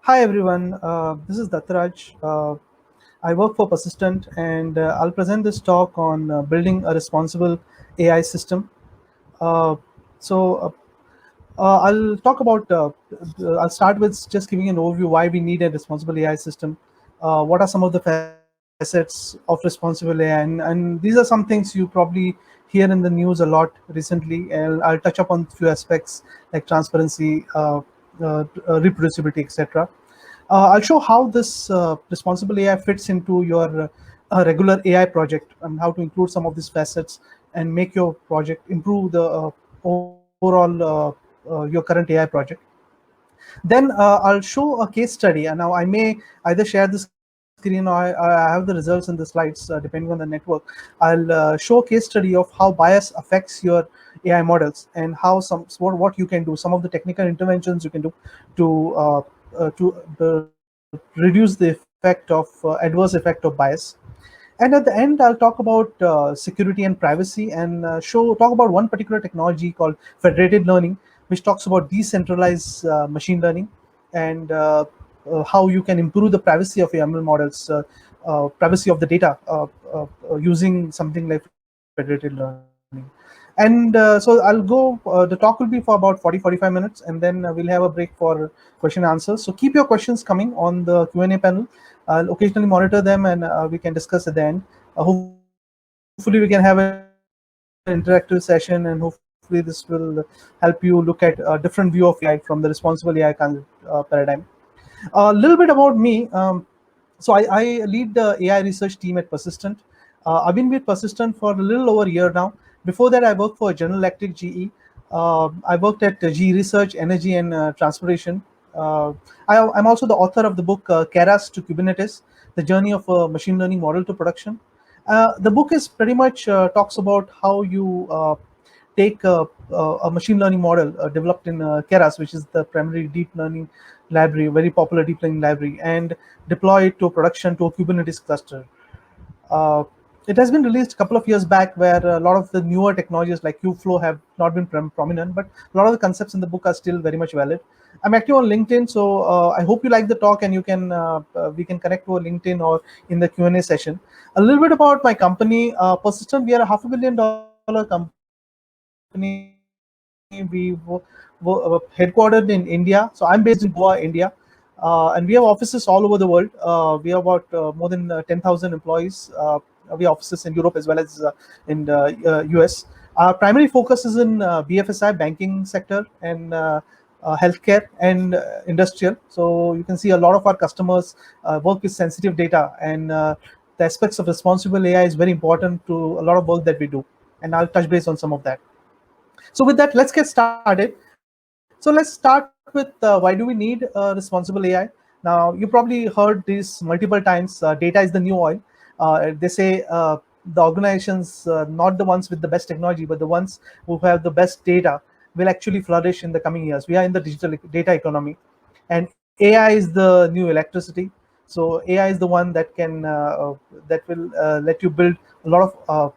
Hi everyone, this is Dattaraj. I work for Persistent and I'll present this talk on building a responsible AI system. Uh, so I'll talk about, I'll start with just giving an overview why we need a responsible AI system. What are some of the facets of responsible AI? And these are some things you probably hear in the news a lot recently. And I'll touch upon a few aspects like transparency, reproducibility, etc. I'll show how this responsible AI fits into your regular AI project and how to include some of these facets and make your project improve the overall your current AI project. Then I'll show a case study, and now I may either share the screen or I have the results in the slides depending on the network. I'll show a case study of how bias affects your AI models and how what you can do, some of the technical interventions you can do to reduce the effect of adverse effect of bias. And at the end, I'll talk about security and privacy and talk about one particular technology called federated learning, which talks about decentralized machine learning and how you can improve the privacy of your ML models, privacy of the data using something like federated learning. And so I'll go, the talk will be for about 40-45 minutes, and then we'll have a break for question and answers. So keep your questions coming on the Q&A panel. I'll occasionally monitor them and we can discuss at the end. Hopefully, we can have an interactive session, and hopefully, this will help you look at a different view of AI from the responsible AI paradigm. A little bit about me. So I lead the AI research team at Persistent. I've been with Persistent for a little over a year now. Before that, I worked for General Electric GE. I worked at GE Research, Energy, and Transportation. I'm also the author of the book Keras to Kubernetes: The Journey of a Machine Learning Model to Production. The book is pretty much talks about how you take a machine learning model developed in Keras, which is the primary deep learning library, very popular deep learning library, and deploy it to production to a Kubernetes cluster. Uh, it has been released a couple of years back, where a lot of the newer technologies like Kubeflow have not been prominent, but a lot of the concepts in the book are still very much valid. I'm active on LinkedIn, so I hope you like the talk, and you can we can connect over LinkedIn or in the Q&A session. A little bit about my company, Persistent. We are a $500 million company. Headquartered in India. So I'm based in Goa, India. And we have offices all over the world. We have about more than 10,000 employees. We have offices in Europe as well as in the US. Our primary focus is in BFSI, banking sector, and healthcare and industrial. So you can see a lot of our customers work with sensitive data, and the aspects of responsible AI is very important to a lot of work that we do. And I'll touch base on some of that. So with that, let's get started. So let's start with why do we need responsible AI? Now, you probably heard this multiple times. Data is the new oil. They say the organizations, not the ones with the best technology, but the ones who have the best data, will actually flourish in the coming years. We are in the digital data economy, and AI is the new electricity. So AI is the one that can that will let you build a lot of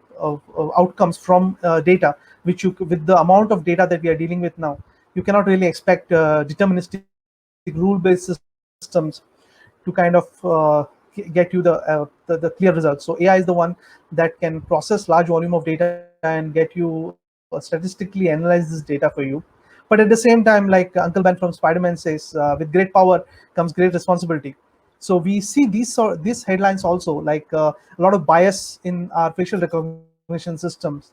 outcomes from data, which you, with the amount of data that we are dealing with now, you cannot really expect deterministic rule-based systems to kind of get you the clear results. So AI is the one that can process large volume of data and get you statistically analyze this data for you. But at the same time, like Uncle Ben from Spider-Man says, with great power comes great responsibility. So we see these headlines also, like a lot of bias in our facial recognition systems,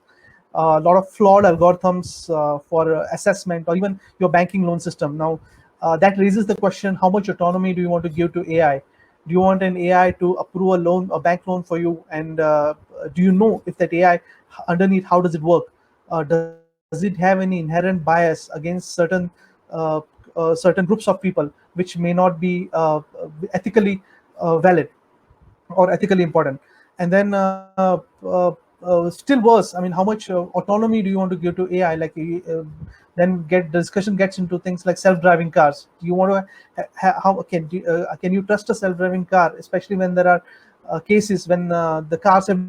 a lot of flawed algorithms for assessment, or even your banking loan system. Now, that raises the question: how much autonomy do you want to give to AI? Do you want an AI to approve a bank loan for you? And do you know if that AI underneath, how does it work? Does it have any inherent bias against uh, certain groups of people, which may not be ethically valid or ethically important? And then still worse, I mean, how much autonomy do you want to give to AI? Like then get discussion gets into things like self-driving cars. Do you want to how can you trust a self-driving car, especially when there are cases when the cars have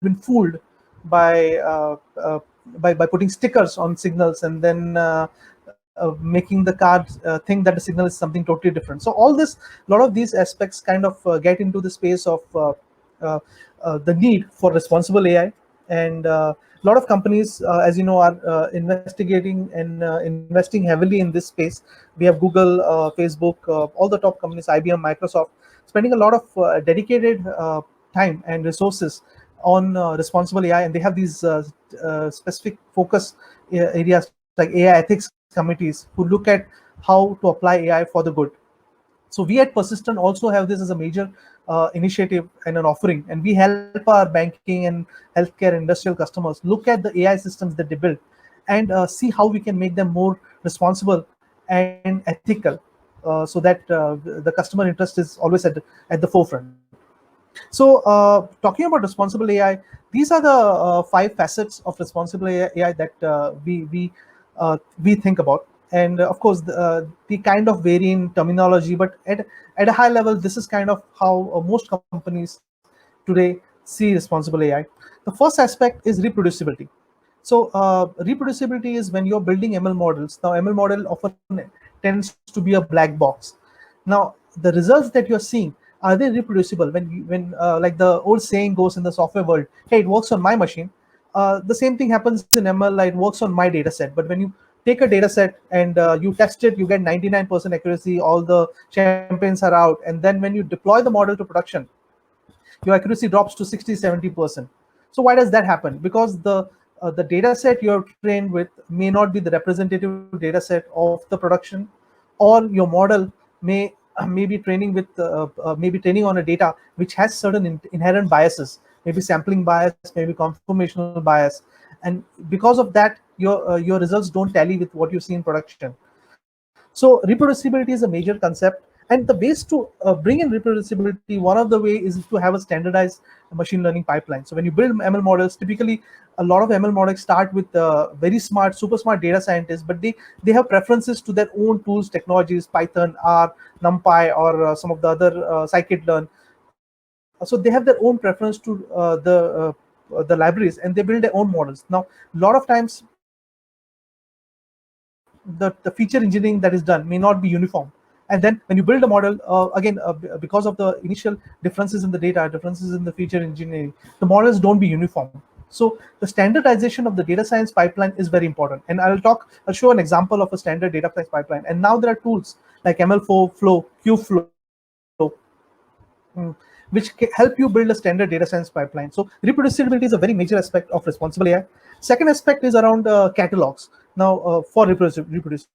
been fooled by uh, uh, by putting stickers on signals, and then making the car think that the signal is something totally different. So all this, a lot of these aspects kind of get into the space of uh, the need for responsible AI. And a lot of companies, as you know, are investigating and investing heavily in this space. We have Google, Facebook, all the top companies, IBM, Microsoft, spending a lot of dedicated time and resources on responsible AI, and they have these specific focus areas like AI ethics committees who look at how to apply AI for the good. So we at Persistent also have this as a major initiative and an offering, and we help our banking and healthcare industrial customers look at the AI systems that they build and see how we can make them more responsible and ethical, so that the customer interest is always at the forefront. So talking about responsible AI, these are the 5 facets of responsible AI that we think about. And of course, the kind of vary in terminology, but at a high level, this is kind of how most companies today see responsible AI. The first aspect is reproducibility. So reproducibility is when you're building ML models. Now, ML model often tends to be a black box. Now, the results that you're seeing, are they reproducible? When like the old saying goes in the software world, hey, it works on my machine. The same thing happens in ML, like it works on my data set. But when you take a data set and you test it, you get 99% accuracy, all the champagnes are out. And then when you deploy the model to production, your accuracy drops to 60-70%. So why does that happen? Because the data set you're trained with may not be the representative data set of the production, or your model may be training with maybe training on a data which has certain inherent biases, maybe sampling bias, maybe conformational bias, and because of that, your results don't tally with what you see in production. So reproducibility is a major concept, and the ways to bring in reproducibility, one of the way is to have a standardized machine learning pipeline. So when you build ML models, typically a lot of ML models start with very smart, super smart data scientists, but they have preferences to their own tools, technologies, Python, R, NumPy, or some of the other scikit-learn. So they have their own preference to the libraries, and they build their own models. Now, a lot of times the feature engineering that is done may not be uniform. And then when you build a model, because of the initial differences in the data, differences in the feature engineering, the models don't be uniform. So the standardization of the data science pipeline is very important. And I'll show an example of a standard data science pipeline. And now there are tools like ML4 Flow, Kubeflow, which help you build a standard data science pipeline. So reproducibility is a very major aspect of responsible AI. Second aspect is around catalogs. Now, for reproducibility.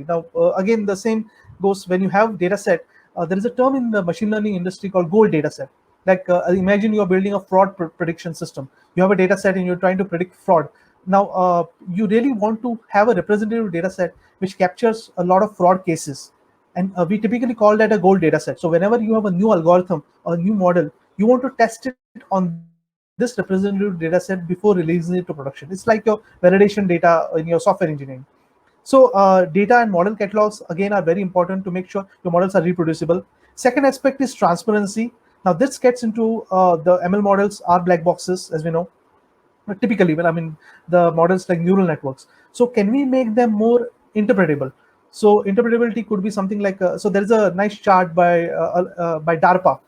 Now, again, the same goes when you have data set. There is a term in the machine learning industry called gold data set. Like imagine you are building a fraud prediction system. You have a data set and you're trying to predict fraud. Now, you really want to have a representative data set which captures a lot of fraud cases. And we typically call that a gold data set. So whenever you have a new algorithm or a new model, you want to test it on this representative data set before releasing it to production. It's like your validation data in your software engineering. So data and model catalogs again are very important to make sure your models are reproducible. Second aspect is transparency. Now this gets into the ML models are black boxes, as we know. But typically, well, I mean, the models like neural networks. So can we make them more interpretable? So interpretability could be something like, so there is a nice chart by DARPA.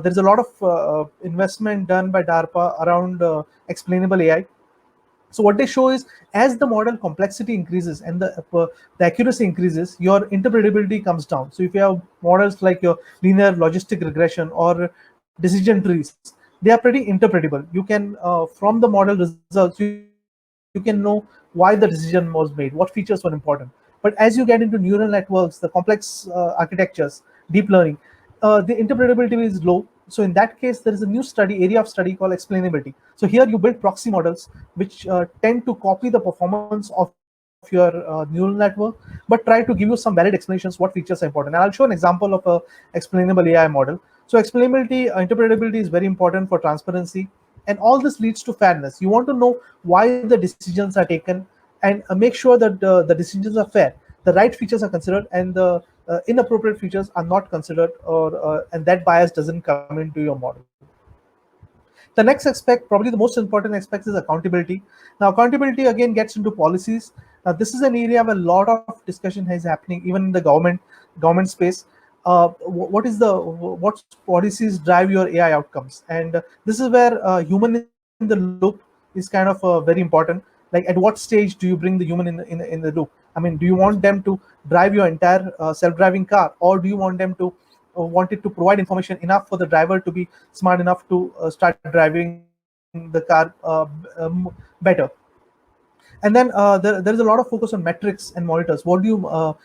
There is a lot of investment done by DARPA around explainable AI. So what they show is, as the model complexity increases and the accuracy increases, your interpretability comes down. So if you have models like your linear logistic regression or decision trees, they are pretty interpretable. You can from the model results, you can know why the decision was made, what features were important. But as you get into neural networks, the complex architectures, deep learning, the interpretability is low. So in that case, there is a new area of study called explainability. So here you build proxy models which tend to copy the performance of your neural network, but try to give you some valid explanations what features are important. And I'll show an example of a explainable AI model. So explainability, interpretability is very important for transparency, and all this leads to fairness. You want to know why the decisions are taken, and make sure that the decisions are fair. The right features are considered, and the inappropriate features are not considered, or and that bias doesn't come into your model. The next aspect, probably the most important aspect, is accountability. Now, accountability again gets into policies. Now, this is an area where a lot of discussion is happening, even in the government space. What policies drive your AI outcomes, and this is where human in the loop is kind of very important. Like, at what stage do you bring the human in the loop? I mean, do you want them to drive your entire self-driving car, or do you want them to want it to provide information enough for the driver to be smart enough to start driving the car better? And then there is a lot of focus on metrics and monitors. What do you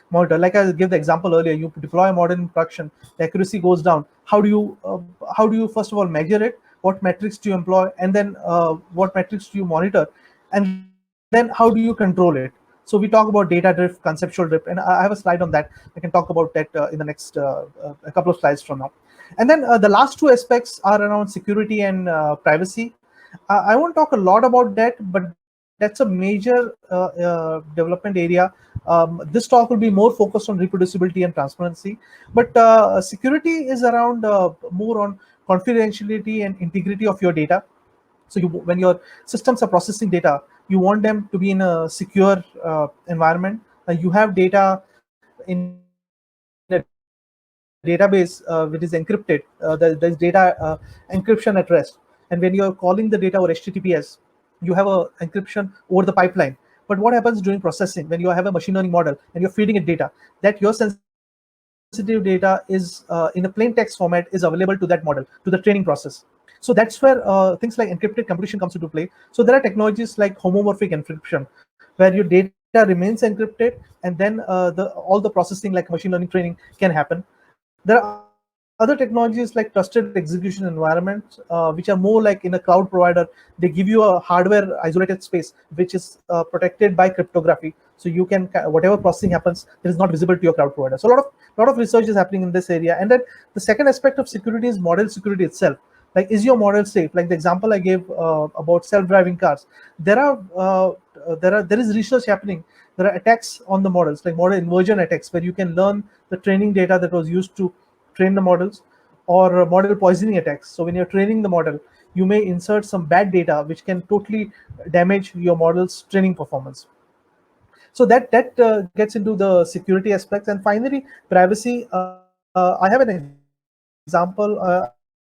monitor? Like I gave the example earlier, you deploy a model in production, the accuracy goes down. How do you first of all measure it? What metrics do you employ? And then what metrics do you monitor? And then how do you control it? So we talk about data drift, conceptual drift, and I have a slide on that. I can talk about that in the next a couple of slides from now. And then the last two aspects are around security and privacy. I won't talk a lot about that, but that's a major development area. This talk will be more focused on reproducibility and transparency, but security is around more on confidentiality and integrity of your data. So when your systems are processing data, you want them to be in a secure environment. You have data in a database which is encrypted. There's data encryption at rest, and when you're calling the data over HTTPS, you have a encryption over the pipeline. But what happens during processing when you have a machine learning model and you're feeding it data? That your sensitive data is in a plain text format is available to that model, to the training process. So that's where things like encrypted computation comes into play. So there are technologies like homomorphic encryption, where your data remains encrypted, and then all the processing like machine learning training can happen. There are other technologies like trusted execution environments, which are more like in a cloud provider. They give you a hardware isolated space, which is protected by cryptography. So you can, whatever processing happens, it is not visible to your cloud provider. So a lot of research is happening in this area. And then the second aspect of security is model security itself. Like, is your model safe? Like the example I gave about self-driving cars. There is research happening. There are attacks on the models, like model inversion attacks, where you can learn the training data that was used to train the models, or model poisoning attacks. So when you're training the model, you may insert some bad data which can totally damage your model's training performance. So that gets into the security aspects. And finally, privacy. I have an example.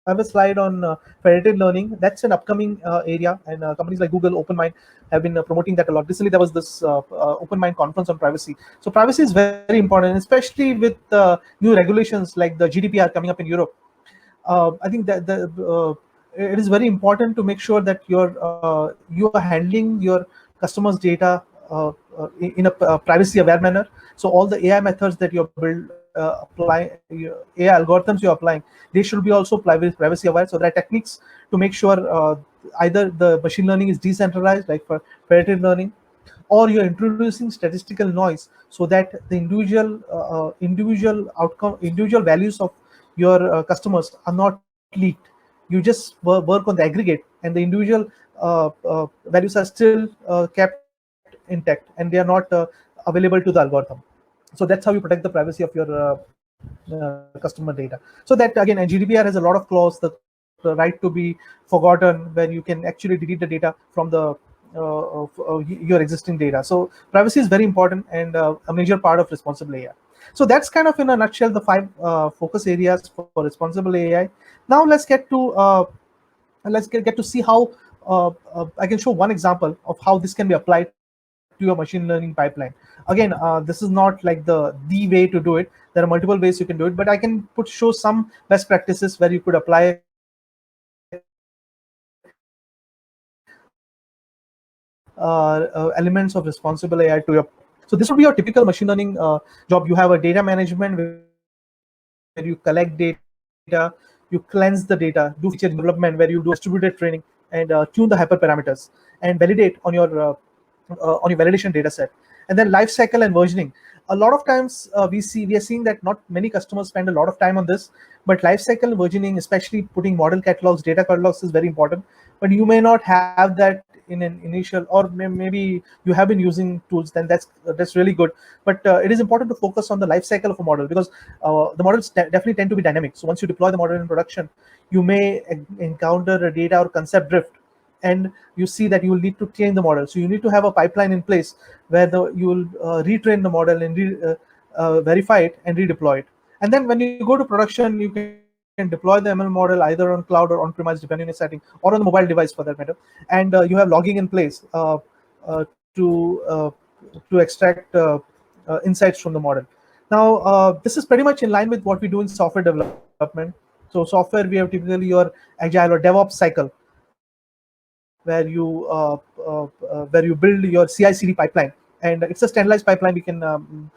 I have a slide on federated learning. That's an upcoming area, and companies like Google, OpenMind have been promoting that a lot. Recently, there was this OpenMind conference on privacy. So privacy is very important, especially with new regulations like the GDPR coming up in Europe. I think that it is very important to make sure that you are handling your customers' data in a privacy aware manner. So all the AI methods that you're AI algorithms you're applying, they should be also privacy aware. So there are techniques to make sure either the machine learning is decentralized, like for federated learning, or you're introducing statistical noise so that the individual values of your customers are not leaked. You just work on the aggregate, and the individual values are still kept intact, and they are not available to the algorithm. So that's how you protect the privacy of your customer data. So that, again, and GDPR has a lot of clause, the right to be forgotten, where you can actually delete the data from the your existing data. So privacy is very important, and a major part of responsible AI. So that's kind of in a nutshell the 5 focus areas for responsible AI. Now let's get to see how I can show one example of how this can be applied to your machine learning pipeline. Again, this is not like the way to do it. There are multiple ways you can do it, but I can show some best practices where you could apply elements of responsible AI to your elements of responsible AI to your. So this would be your typical machine learning job. You have a data management where you collect data, you cleanse the data, do feature development where you do distributed training, and tune the hyperparameters and validate on your validation data set. And then life cycle and versioning. A lot of times we are seeing that not many customers spend a lot of time on this, but life cycle versioning, especially putting model catalogs, data catalogs, is very important. But you may not have that in an initial, or maybe you have been using tools, then that's really good. But it is important to focus on the life cycle of a model, because the models definitely tend to be dynamic. So once you deploy the model in production, you may encounter a data or concept drift, and you see that you will need to change the model. So you need to have a pipeline in place where you will retrain the model and verify it and redeploy it. And then when you go to production, you can deploy the ML model either on cloud or on premise, depending on your setting, or on the mobile device for that matter. And you have logging in place to extract insights from the model. Now, this is pretty much in line with what we do in software development. So software, we have typically your agile or DevOps cycle, where you build your CI/CD pipeline, and it's a standardized pipeline. We can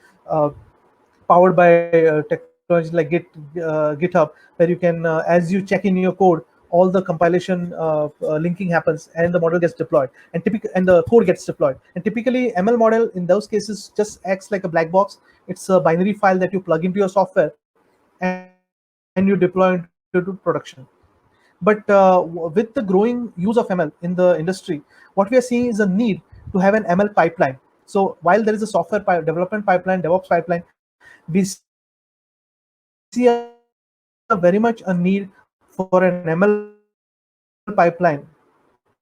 powered by technology like GitHub, where you can, as you check in your code, all the compilation linking happens, and the model gets deployed, and the code gets deployed. And typically, ML model in those cases just acts like a black box. It's a binary file that you plug into your software, and you deploy into production. But with the growing use of ML in the industry, what we are seeing is a need to have an ML pipeline. So while there is a software development pipeline, DevOps pipeline, we see a very much a need for an ML pipeline.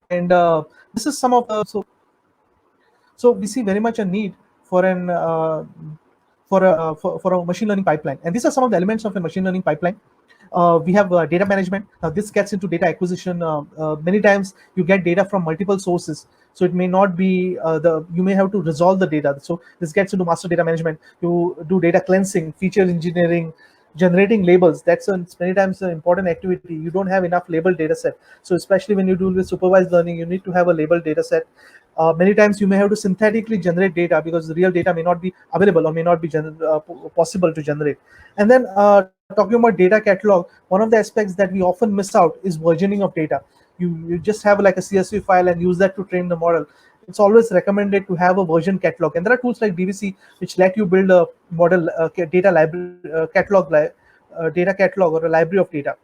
And this is some of the so we see very much a need for an for a machine learning pipeline, and these are some of the elements of a machine learning pipeline. We have data management. Now this gets into data acquisition. Many times you get data from multiple sources, so it may not be you may have to resolve the data. So this gets into master data management. You do data cleansing, feature engineering, generating labels. That's many times an important activity. You don't have enough labeled data set, so especially when you do with supervised learning, you need to have a labeled data set. Many times you may have to synthetically generate data, because the real data may not be available, or may not be possible to generate. And then talking about data catalog, one of the aspects that we often miss out is versioning of data. You just have like a CSV file and use that to train the model. It's always recommended to have a version catalog, and there are tools like DVC which let you build a model data library data catalog, or a library of data.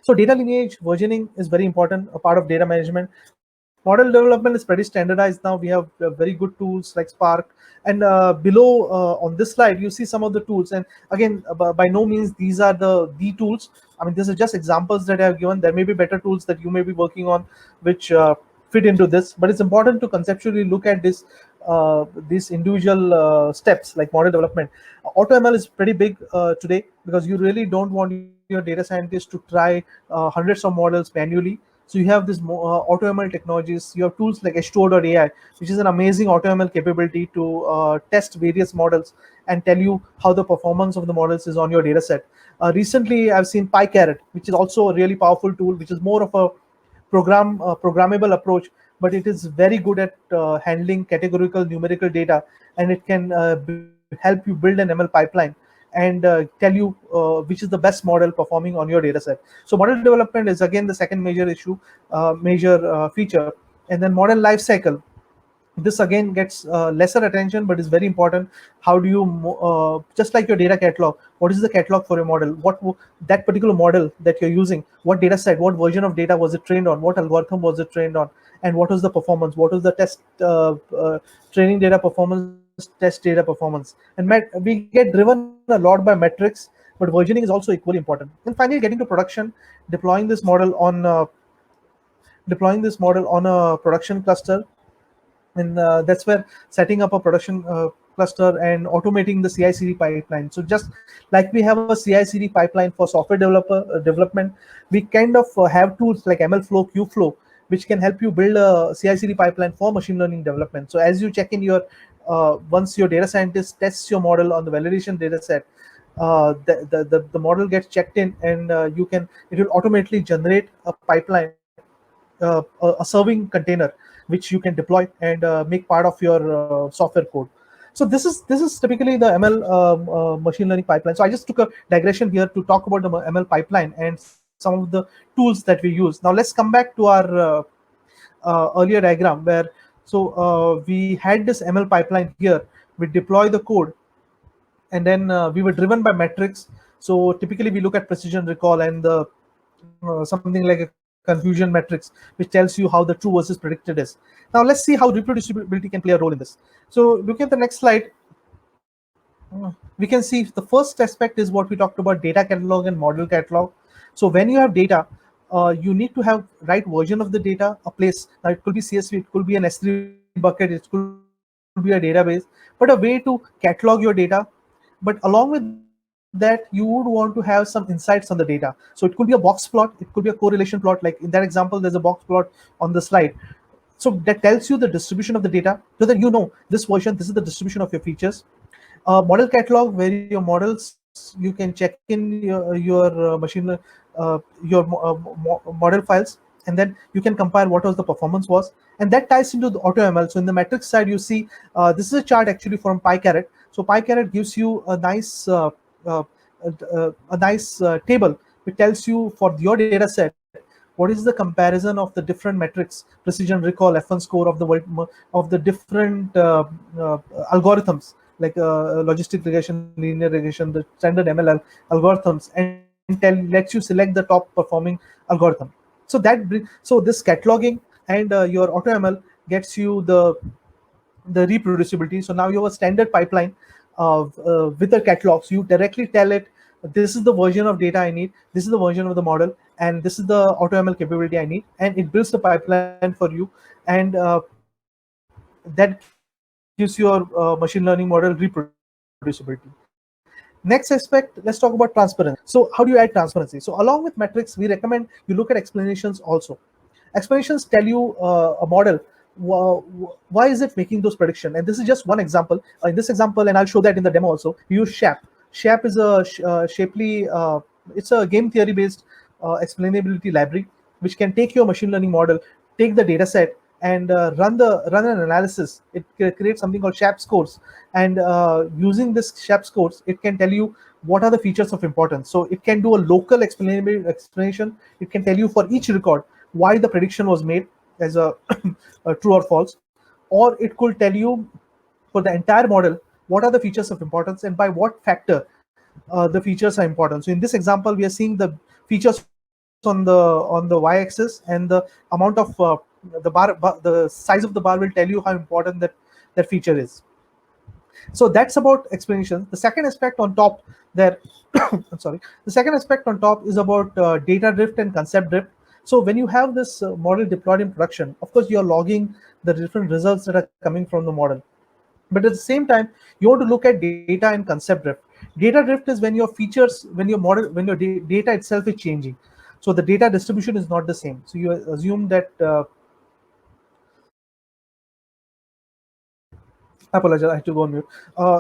So data lineage versioning is very important, a part of data management. Model development is pretty standardized now. We have very good tools like Spark, and below on this slide you see some of the tools. And again, by no means these are the tools. I mean, these are just examples that I have given. There may be better tools that you may be working on, which fit into this, but it's important to conceptually look at these individual steps like model development. AutoML is pretty big today, because you really don't want your data scientists to try hundreds of models manually. So you have this AutoML technologies. You have tools like H2O.ai, which is an amazing AutoML capability to test various models and tell you how the performance of the models is on your data set. Recently, I've seen PyCaret, which is also a really powerful tool, which is more of a programmable approach, but it is very good at handling categorical numerical data, and it can help you build an ML pipeline and tell you which is the best model performing on your data set. So model development is again the second major issue, major feature. And then model lifecycle, this again gets lesser attention, but is very important. How do you just like your data catalog, what is the catalog for a model, that particular model that you're using, what data set, what version of data was it trained on, what algorithm was it trained on, and what was the performance, what was the test training data performance, test data performance. And we get driven a lot by metrics, but versioning is also equally important. And finally, getting to production, deploying this model on a production cluster. And that's where setting up a production cluster and automating the CI/CD pipeline. So just like we have a CI/CD pipeline for software development, we kind of have tools like MLflow, Kubeflow, which can help you build a CI/CD pipeline for machine learning development. So as you check in your once your data scientist tests your model on the validation data set, the model gets checked in, and it will automatically generate a pipeline, a serving container, which you can deploy and make part of your software code. So this is typically the ML machine learning pipeline. So I just took a digression here to talk about the ML pipeline and some of the tools that we use. Now let's come back to our earlier diagram, where we had this ML pipeline here. We deploy the code, and then we were driven by metrics. So typically we look at precision recall and the something like a confusion metrics, which tells you how the true versus predicted is. Now let's see how reproducibility can play a role in this. So look at the next slide. We can see the first aspect is what we talked about, data catalog and model catalog. So when you have data, you need to have right version of the data, a place. Now it could be CSV, it could be an S3 bucket, it could be a database, but a way to catalog your data. But along with that, you would want to have some insights on the data. So it could be a box plot, it could be a correlation plot. Like in that example, there's a box plot on the slide. So that tells you the distribution of the data, so that you know this version, this is the distribution of your features. Model catalog, where your models, you can check in your model files, and then you can compare what was the performance was, and that ties into the AutoML. So in the metrics side, you see this is a chart actually from PyCaret. So PyCaret gives you uh, a nice table which tells you for your data set what is the comparison of the different metrics, precision, recall, F1 score of of the different algorithms, like logistic regression, linear regression, the standard ML algorithms, and lets you select the top performing algorithm. So this cataloging and your AutoML gets you the reproducibility. So now you have a standard pipeline with the catalogs. You directly tell it, this is the version of data I need, this is the version of the model, and this is the AutoML capability I need, and it builds the pipeline for you, and that gives your machine learning model reproducibility. Next aspect, let's talk about transparency. So how do you add transparency? So along with metrics, we recommend you look at explanations also. Explanations tell you a model why is it making those predictions, and this is just one example. In this example, and I'll show that in the demo also, we use SHAP. SHAP is a shapely it's a game theory based explainability library, which can take your machine learning model, take the data set, and run an analysis. It creates something called SHAP scores, and using this SHAP scores, it can tell you what are the features of importance. So it can do a local explanation. It can tell you for each record why the prediction was made as a true or false, or it could tell you for the entire model what are the features of importance and by what factor the features are important. So in this example, we are seeing the features on the y-axis, and the amount of the size of the bar will tell you how important that feature is. So that's about explanation. The second aspect on top there, I'm sorry. The second aspect on top is about data drift and concept drift. So when you have this model deployed in production, of course, you're logging the different results that are coming from the model. But at the same time, you want to look at data and concept drift. Data drift is when your features, when your model, when your data itself is changing. So the data distribution is not the same. So you assume that I apologize, I had to go on mute.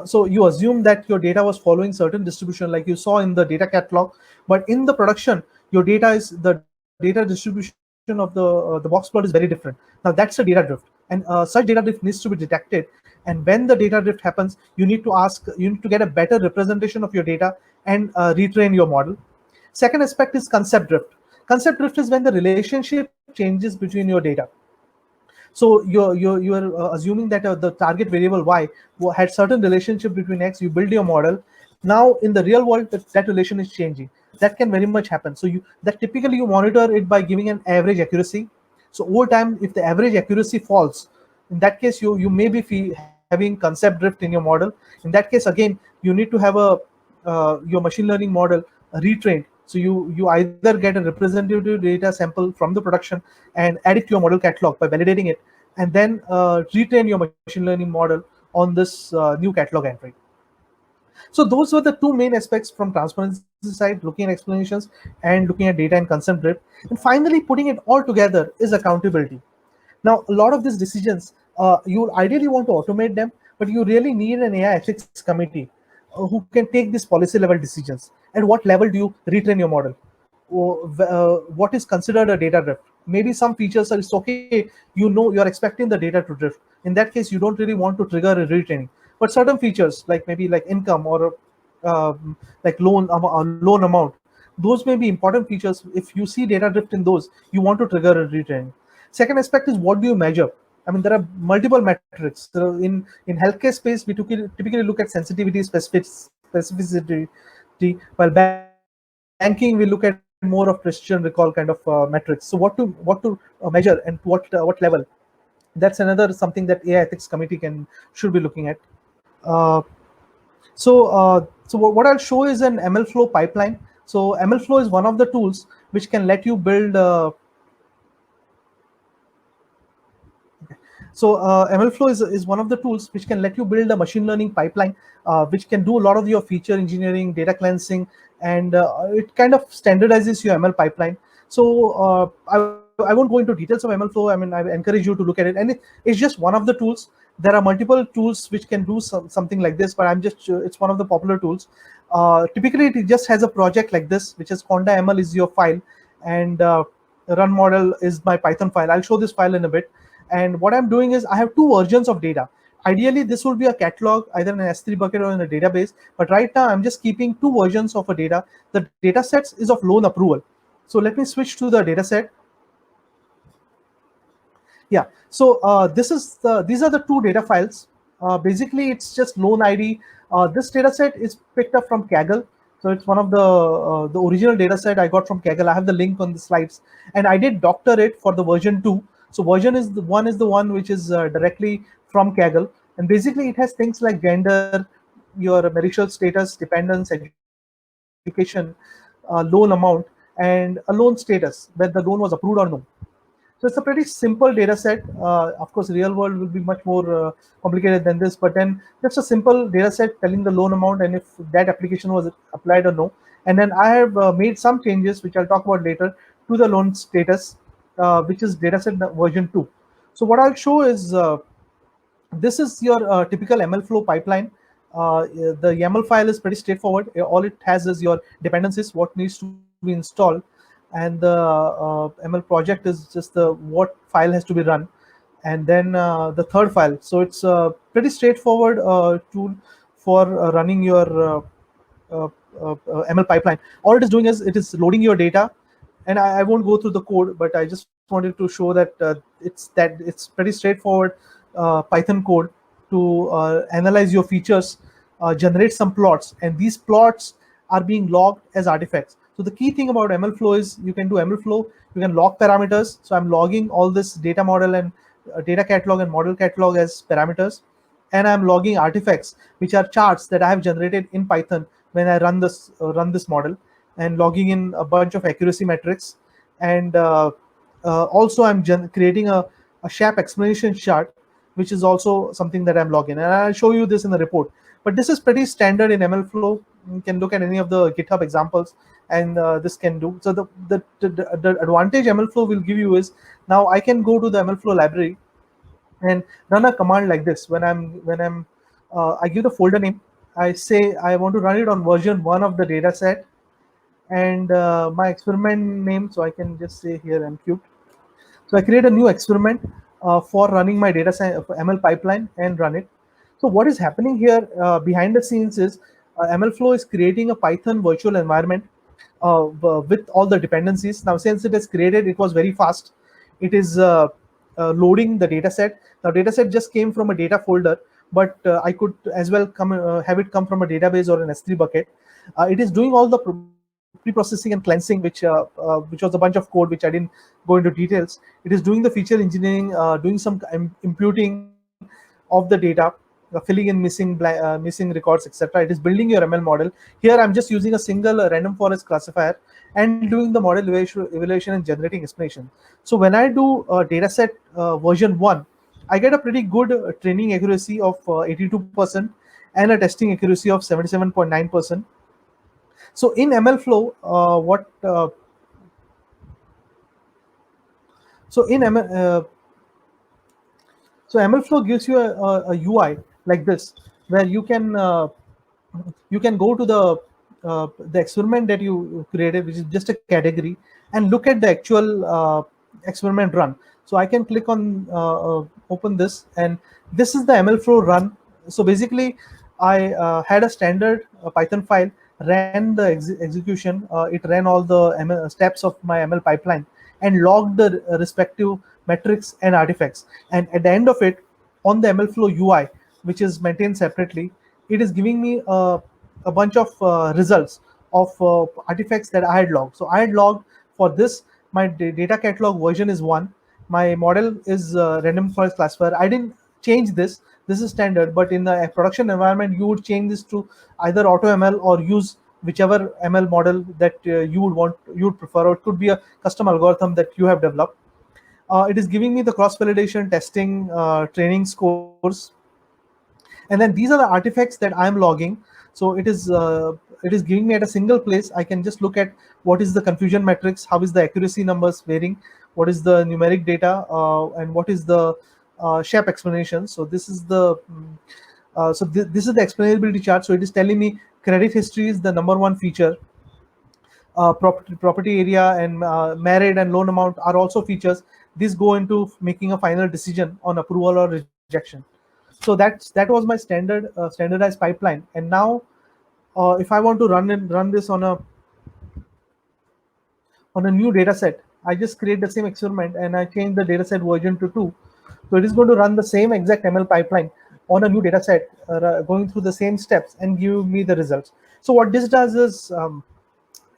So you assume that your data was following certain distribution, like you saw in the data catalog, but in the production, your data is the data distribution of the box plot is very different. Now that's a data drift, and such data drift needs to be detected. And when the data drift happens, you need to get a better representation of your data and retrain your model. Second aspect is concept drift. Concept drift is when the relationship changes between your data. So you're assuming that the target variable y had certain relationship between x. You build your model. Now in the real world, that relation is changing. That can very much happen. So that typically you monitor it by giving an average accuracy. So over time, if the average accuracy falls, in that case you may be having concept drift in your model. In that case, again, you need to have your machine learning model retrained. So you either get a representative data sample from the production and add it to your model catalog by validating it, and then retrain your machine learning model on this new catalog entry. So those were the two main aspects from transparency side, looking at explanations and looking at data and concept drift. And finally, putting it all together is accountability. Now, a lot of these decisions, you ideally want to automate them, but you really need an AI ethics committee who can take these policy level decisions. At what level do you retrain your model? What is considered a data drift? Maybe some features are, it's okay, you're expecting the data to drift. In that case, you don't really want to trigger a retraining. But certain features, like maybe like income or like loan amount, those may be important features. If you see data drift in those, you want to trigger a retraining. Second aspect is, what do you measure? I mean, there are multiple metrics. So in healthcare space, we typically look at sensitivity, specificity, while banking we look at more of precision recall kind of metrics. So what to measure and what level? That's another something that AI ethics committee can should be looking at. Uh, so what I'll show is an ML flow pipeline. So ML flow is one of the tools which can let you build. ML flow is one of the tools which can let you build a machine learning pipeline, which can do a lot of your feature engineering, data cleansing, and it kind of standardizes your ML pipeline. So I won't go into details of ML flow. I mean, I encourage you to look at it, and it's just one of the tools. There are multiple tools which can do something like this, but I'm just it's one of the popular tools. Typically, it just has a project like this, which is conda ML is your file, and run model is my Python file. I'll show this file in a bit. And what I'm doing is I have two versions of data. Ideally, this would be a catalog, either in an S3 bucket or in a database. But right now, I'm just keeping two versions of a data. The data sets is of loan approval. So let me switch to the data set. Yeah. So these are the two data files. Basically, it's just loan ID. This data set is picked up from Kaggle. So it's one of the original data set I got from Kaggle. I have the link on the slides, and I did doctor it for the version 2. So version is the one which is directly from Kaggle, and basically it has things like gender, your marital status, dependence, education, loan amount, and a loan status, whether the loan was approved or no. So it's a pretty simple data set. Of course, real world will be much more complicated than this, but then just a simple data set telling the loan amount and if that application was applied or no. And then I have made some changes, which I'll talk about later, to the loan status, which is data set version 2. So what I'll show is this is your typical ML flow pipeline. The YAML file is pretty straightforward. All it has is your dependencies, what needs to be installed, and the ML project is just the what file has to be run, and then the third file. So it's a pretty straightforward tool for running your ML pipeline. All it is doing is it is loading your data, and I won't go through the code, but I just wanted to show that it's pretty straightforward Python code to analyze your features, generate some plots, and these plots are being logged as artifacts. So the key thing about ML flow is you can do ML flow, you can log parameters. So I'm logging all this data model and data catalog and model catalog as parameters, and I'm logging artifacts, which are charts that I have generated in Python when I run this model, and logging in a bunch of accuracy metrics. And also I'm creating a SHAP explanation chart, which is also something that I'm logging. And I'll show you this in the report. But this is pretty standard in ML flow. You can look at any of the GitHub examples, and this can do. So the advantage ML flow will give you is now I can go to the ML flow library and run a command like this. When I give the folder name, I say I want to run it on version 1 of the data set, and my experiment name. So I can just say here MCubed. So I create a new experiment for running my data science ML pipeline and run it. So what is happening here behind the scenes is ML Flow is creating a Python virtual environment with all the dependencies. Now, since it is created, it was very fast. It is loading the data set. Now, data set just came from a data folder, but I could as well have it come from a database or an S3 bucket. It is doing all the pre-processing and cleansing, which was a bunch of code which I didn't go into details. It is doing the feature engineering, doing some imputing of the data, filling in missing records, etc. It is building your ML model. Here I'm just using a single random forest classifier and doing the model evaluation and generating explanation. So when I do dataset version 1, I get a pretty good training accuracy of 82% and a testing accuracy of 77.9%. So in ML flow, so in ML, so ML flow gives you a UI like this, where you can go to the experiment that you created, which is just a category, and look at the actual experiment run. So I can click on open this, and this is the ML flow run. So basically, I had a standard Python file, ran the execution. It ran all the steps of my ML pipeline and logged the respective metrics and artifacts. And at the end of it, on the ML flow UI, which is maintained separately, it is giving me a bunch of results of artifacts that I had logged. So I had logged for this, my data catalog version is 1. My model is random forest classifier. I didn't change this. This is standard, but in the production environment, you would change this to either AutoML or use whichever ML model that you would prefer, or it could be a custom algorithm that you have developed. It is giving me the cross validation testing training scores, and then these are the artifacts that I'm logging. So it is giving me at a single place. I can just look at what is the confusion metrics, how is the accuracy numbers varying, what is the numeric data, and what is the shape explanation. So this is the this is the explainability chart. So it is telling me credit history is the number one feature. Property area and married and loan amount are also features. These go into making a final decision on approval or rejection. So that was my standardized pipeline. And now if I want to run this on a new data set, I just create the same experiment and I change the data set version to 2. So it is going to run the same exact ML pipeline on a new data set, going through the same steps and give me the results. So what this does is,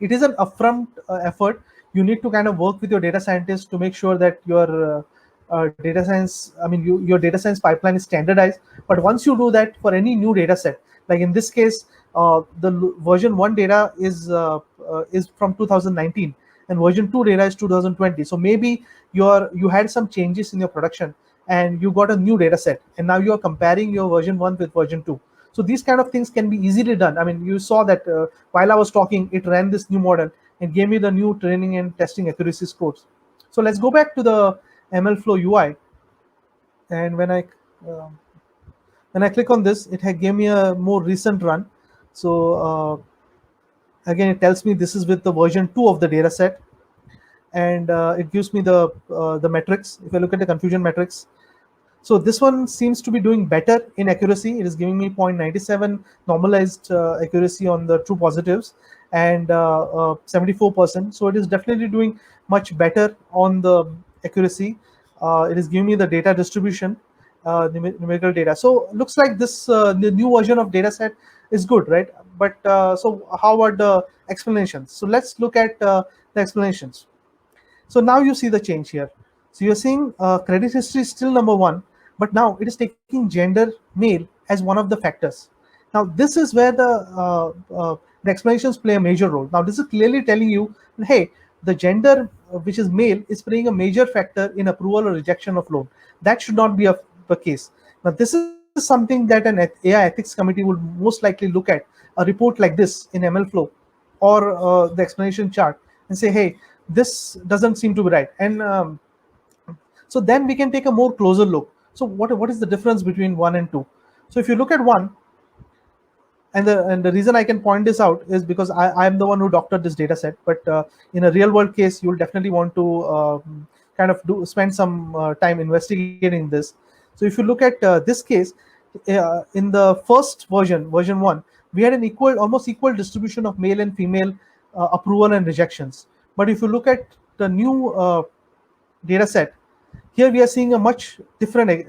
it is an upfront effort. You need to kind of work with your data scientists to make sure that data science, your data science pipeline is standardized. But once you do that for any new data set, like in this case, the version 1 data is from 2019, and version 2 data is 2020. So maybe you had some changes in your production and you got a new data set, and now you are comparing your version 1 with version 2. So these kind of things can be easily done. I mean, you saw that while I was talking, it ran this new model and gave me the new training and testing accuracy scores. So let's go back to the MLflow UI, and um, when I click on this, it had gave me a more recent run. So again, it tells me this is with the version 2 of the data set, and it gives me the metrics. If I look at the confusion metrics, so this one seems to be doing better in accuracy. It is giving me 0.97 normalized accuracy on the true positives, and 74%. So it is definitely doing much better on the accuracy. It is giving me the data distribution, numerical data. So looks like this the new version of dataset is good, right? But so how about the explanations? So let's look at the explanations. So now you see the change here. So you're seeing credit history is still number 1, but now it is taking gender male as one of the factors. Now this is where the explanations play a major role. Now this is clearly telling you, hey, the gender which is male is playing a major factor in approval or rejection of loan. That should not be the case. Now this is something that an AI ethics committee would most likely look at a report like this in MLflow or the explanation chart and say, hey, this doesn't seem to be right. And so then we can take a more closer look. So what is the difference between 1 and 2? So if you look at 1, and the reason I can point this out is because I'm the one who doctored this data set, but in a real world case, you'll definitely want to kind of spend some time investigating this. So if you look at this case, in the first version 1, we had an almost equal distribution of male and female approval and rejections. But if you look at the new data set, here we are seeing a much different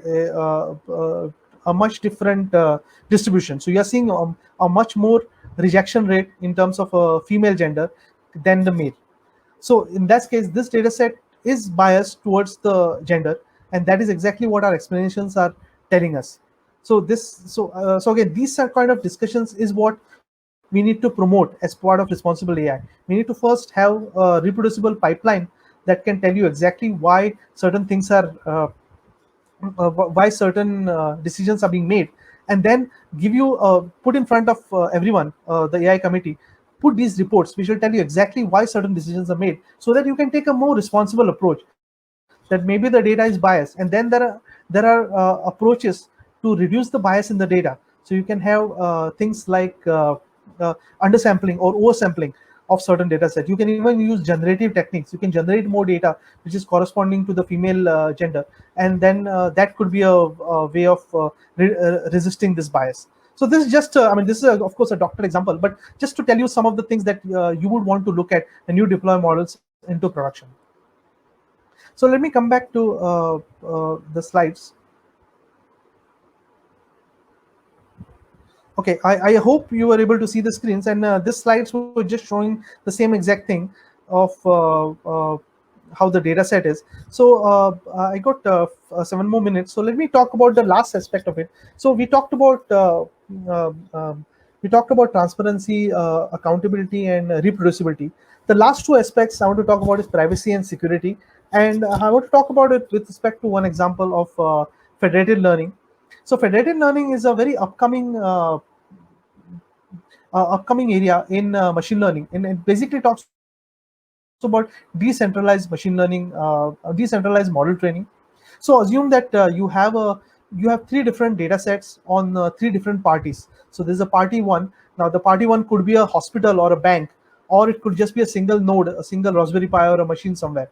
distribution. So you are seeing a much more rejection rate in terms of female gender than the male. So in that case, this data set is biased towards the gender, and that is exactly what our explanations are telling us. So so again, these are kind of discussions is what we need to promote as part of responsible AI. We need to first have a reproducible pipeline that can tell you exactly why certain things are why certain decisions are being made, and then give you put in front of everyone, the AI committee, put these reports which will tell you exactly why certain decisions are made, so that you can take a more responsible approach. That maybe the data is biased, and then there are approaches to reduce the bias in the data. So you can have things like undersampling or oversampling of certain data sets. You can even use generative techniques. You can generate more data which is corresponding to the female gender, and then that could be a way of resisting this bias. So this is just this is of course a doctored example, but just to tell you some of the things that you would want to look at when you deploy models into production. So let me come back to the slides. Okay, I hope you were able to see the screens, and this slides were just showing the same exact thing of how the data set is. So I got 7 more minutes. So let me talk about the last aspect of it. So uh, um, we talked about transparency, accountability, and reproducibility. The last two aspects I want to talk about is privacy and security, and I want to talk about it with respect to one example of federated learning. So federated learning is a very upcoming area in machine learning, and it basically talks about decentralized machine learning, decentralized model training. So assume that you have three different data sets on three different parties. So there's a party one. Now the party one could be a hospital or a bank, or it could just be a single node, a single Raspberry Pi or a machine somewhere.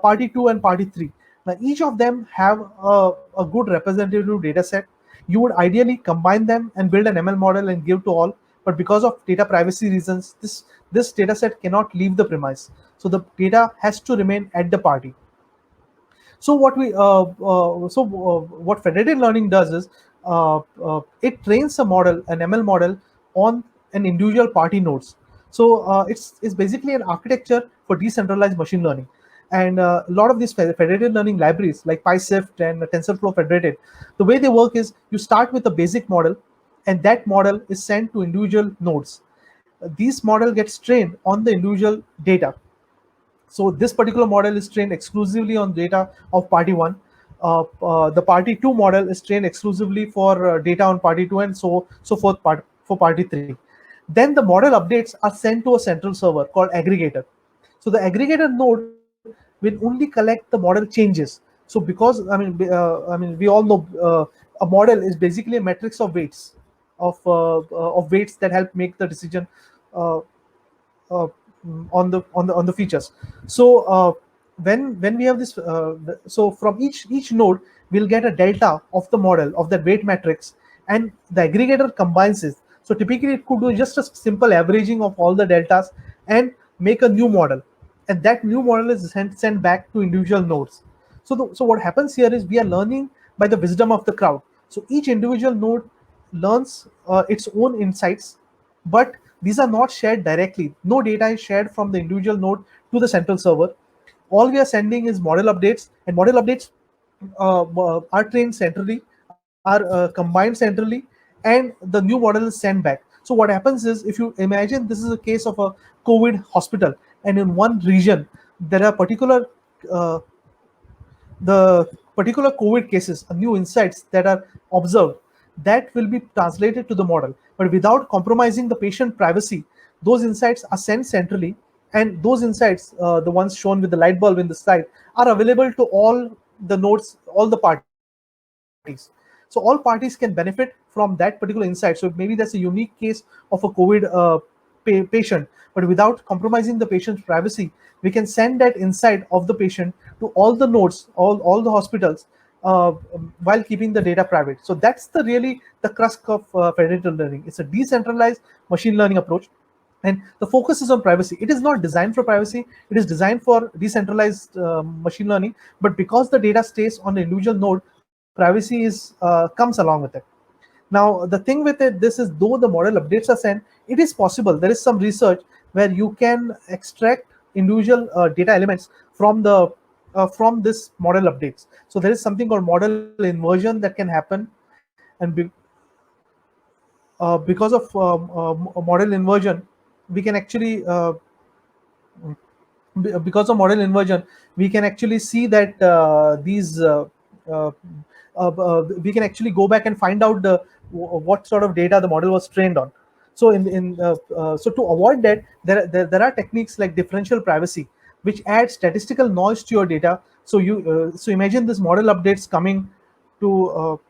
Party 2 and party 3. Now, each of them have a good representative data set. You would ideally combine them and build an ML model and give to all, but because of data privacy reasons, this data set cannot leave the premise. So the data has to remain at the party. So what federated learning does is it trains a model, an ML model, on an individual party nodes. So it's basically an architecture for decentralized machine learning. And a lot of these federated learning libraries like PySwift and TensorFlow federated, the way they work is you start with a basic model, and that model is sent to individual nodes. These model gets trained on the individual data. So this particular model is trained exclusively on data of party one. The party two model is trained exclusively for data on party two, and so forth for party three. Then the model updates are sent to a central server called aggregator. So the aggregator node will only collect the model changes. So because we all know a model is basically a matrix of weights, of weights that help make the decision uh, on the features. So when we have this, so from each node we'll get a delta of the model of that weight matrix, and the aggregator combines it. So typically it could do just a simple averaging of all the deltas and make a new model, and that new model is sent back to individual nodes. So what happens here is we are learning by the wisdom of the crowd. So each individual node learns its own insights, but these are not shared directly. No data is shared from the individual node to the central server. All we are sending is model updates, and model updates are trained centrally, are combined centrally, and the new model is sent back. So what happens is, if you imagine this is a case of a COVID hospital, and in one region there are uh, the particular COVID cases, new insights that are observed, that will be translated to the model. But without compromising the patient privacy, those insights are sent centrally, and those insights, the ones shown with the light bulb in the slide, are available to all the nodes, all the parties. So all parties can benefit from that particular insight. So maybe that's a unique case of a COVID patient, but without compromising the patient's privacy, we can send that insight of the patient to all the nodes, all the hospitals, while keeping the data private. So that's really the crux of federated learning. It's a decentralized machine learning approach, and the focus is on privacy. It is not designed for privacy, it is designed for decentralized machine learning, but because the data stays on the individual node, privacy is comes along with it. Now the thing with it, this is, though the model updates are sent, it is possible, there is some research where you can extract individual data elements from this model updates. So there is something called model inversion that can happen, and because of model inversion, we can actually because of model inversion, we can actually see that uh, we can actually go back and find out what sort of data the model was trained on. So so to avoid that, there are techniques like differential privacy, which add statistical noise to your data. So imagine this model updates coming to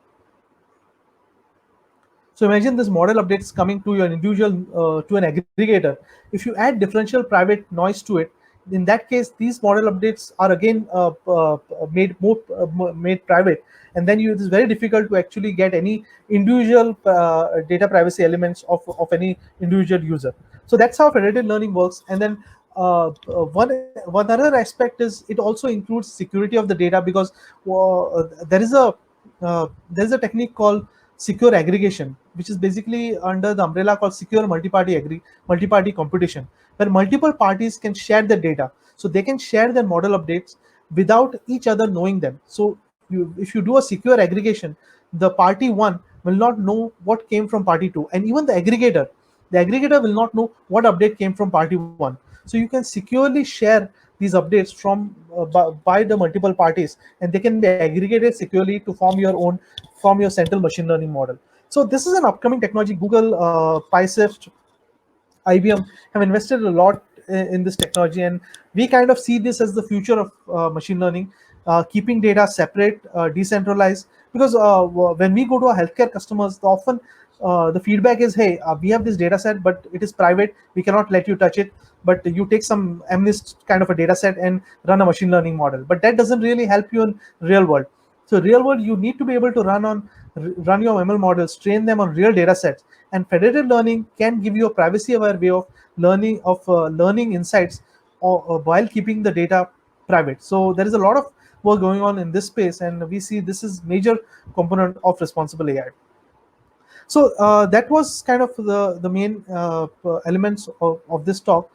so imagine this model updates coming to your individual to an aggregator. If you add differential private noise to it, in that case, these model updates are again made private, and then it is very difficult to actually get any individual data privacy elements of any individual user. So that's how federated learning works. And then one other aspect is it also includes security of the data, because there is a technique called secure aggregation, which is basically under the umbrella called secure multi-party computation, where multiple parties can share their data. So they can share their model updates without each other knowing them. So if you do a secure aggregation, the party one will not know what came from party two, and even the aggregator will not know what update came from party one. So you can securely share these updates from by the multiple parties, and they can be aggregated securely to form your central machine learning model. So this is an upcoming technology. Google, PySift, IBM have invested a lot in this technology, and we kind of see this as the future of machine learning, keeping data separate, decentralized. Because when we go to our healthcare customers, often the feedback is, "Hey, we have this data set, but it is private. We cannot let you touch it. But you take some MNIST kind of a data set and run a machine learning model." But that doesn't really help you in real world. So real world, you need to be able to run your ML models, train them on real data sets, and federated learning can give you a privacy-aware way of learning insights, while keeping the data private. So there is a lot of work going on in this space, and we see this is major component of responsible AI. So that was kind of the main elements of this talk.